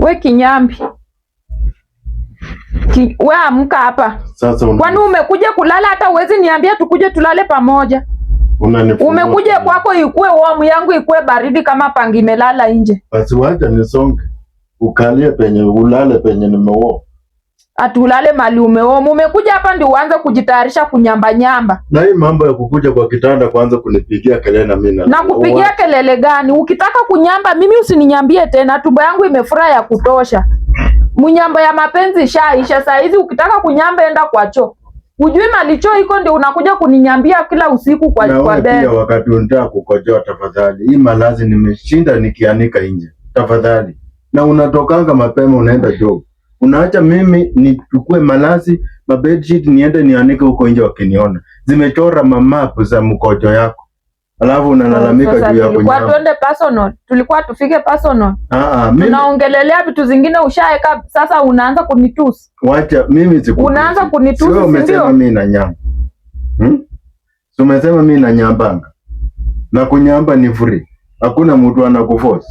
We kinyambi. We amka hapa. Sasa kwani umekuja kulala hata uwezi niambia tukuje tulale pamoja? Umekuja kwako ikue warm yangu ikue baridi kama pangi melala nje. Basi wacha nisonge. Ukalie penye ulale penye nimeoa. Atulale mali umeoa. Umekuja hapa ndio uanze kujitayarisha kunyamba nyamba. Na hii mambo ya kukuja kwa kitanda kwanza kunipigia kelele na mimi na kupigia kelele gani? Ukitaka kunyamba mimi usininyambie tena, tumbo yangu imefura ya kutosha. Munyamba ya mapenzi shaisha, saa hizi ukitaka kunyamba enda kwa choo. Ujui malicho iko ndio unakuja kuninyambia kila usiku kwa bed. Pia wakati unataka kukojoa tafadhali. Hii malazi nimeshinda nikianika nje. Tafadhali. Na unatokanga mapema unaenda job. Unaacha mimi nichukue malazi, bedsheet niende nianike huko nje wakiniona. Zimechora mamapu za mkojo yako. Alafu unalalamika juu ya kunyamba. Tulikuwa tuende personal. Tulikuwa tufike personal. Mimi tunaongelelea vitu zingine ushaeka, sasa unaanza kunitusi. Wacha mimi siku. Unaanza kunitusi ndio. Umesema mimi na nyamba. Umesema mimi na nyambanga. Na kunyamba ni free. Hakuna mtu anakuforce.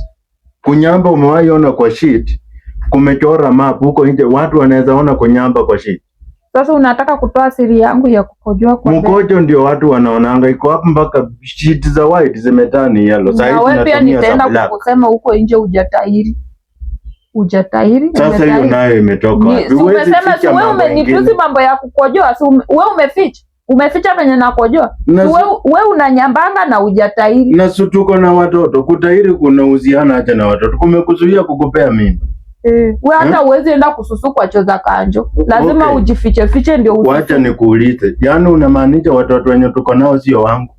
Kunyamba umewahi ona kwa sheet. Kumechora map huko nje, watu wanaweza ona kunyamba kwa sheet. Sasa unataka kutoa siri yangu ya kukojoa kwa mkojo? Ndio watu wanaonanga iko hapo, mpaka sheet za white zimetani yellow. Sasa hivi wewe pia nitaenda kusema huko nje hujatahiri. Sasa hiyo nayo imetoka wapi? Umesema si wewe umenitusi mambo ya kukojoa, si wewe umeficha venye nakojoa. Wewe unanyambanga na hujatahiri. Na tuko na watoto, kutahiri kuna uhusiano acha na watoto. Kumekuzuia kukupea mimba. Wewe hata uwezi enda kususu kwa choza kanjo. Lazima ujifiche ndio ususu. Wacha nikuulize. Yaani unamaanisha watoto wenye tuko nao sio wangu?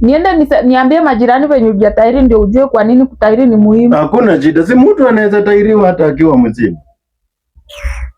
Niende niambie majirani venye hujatahiri ndio ujue kwa nini kutahiri ni muhimu. Hakuna shida. Si mtu anaweza tahiriwa hata akiwa mzima.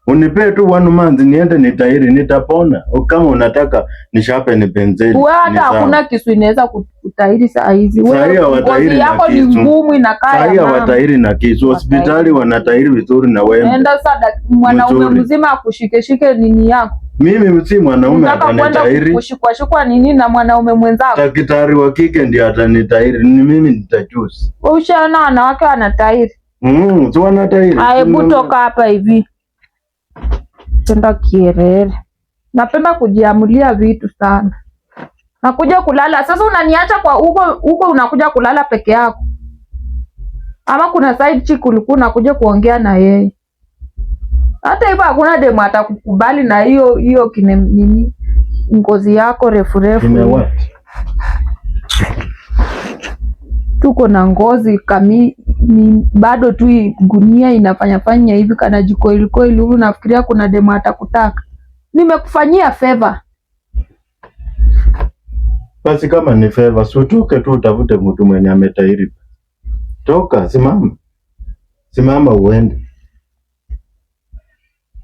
Unipee tu 1 month niende nitahiri, nitapona. Kama unataka nishape ni benzeli. Wewe hata hakuna kisu inaweza kutahiri saa hizi. Wewe ngozi yako ni ngumu inakaa. Sasa watahiri na kisu. Hospitali wanatahiri vizuri na wewe. Nenda sada mwanaume mzima akushike nini yako. Mimi si mwanaume atanitahiri. Kushikwa nini na mwanaume mwenzako? Daktari wa kike ndiye atanitahiri. Ni mimi nitajuzi. Wewe ushaona wanawake wanatahiri? Si wanatahiri. Hebu toka hapa hivi. Penda kierere. Napenda kujiamulia vitu sana. Nakuja kulala. Sasa unaniacha kwa huko unakuja kulala peke yako. Ama kuna side chick ulikuwa unakuja kuongea na yeye. Hata hivyo hakuna demu atakukubali na hiyo nini ngozi yako refu. Tuko na ngozi bado tu gunia inafanya hivi kana jikoil hivi, unafikiria kuna demu atakutaka? Nimekufanyia favor. Basi kama ni favor, sutuke tu utafute mtu mwenye ametahiri. Toka, simama uende.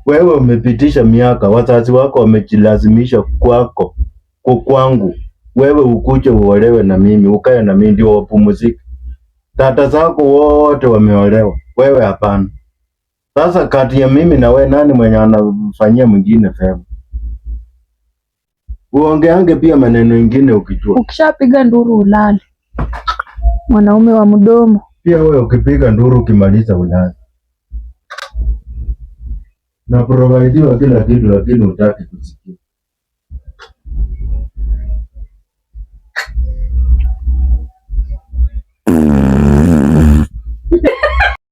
Wewe umepitisha miaka, wazazi wako wamejilazimisha kwangu. Wewe ukuje uolewe na mimi, ukae na mimi ndio wapumzike. Tata zako wote wameolewa, wewe hapana. Sasa kati ya mimi na wewe nani mwenye anafanyia mwingine favor? Uongeange pia maneno mengine ukijua. Ukishapiga nduru ulale. Mwanaume wa mdomo. Pia wewe ukipiga nduru ukimaliza ulale. Na providiwa kila kitu lakini hutaki kusikia.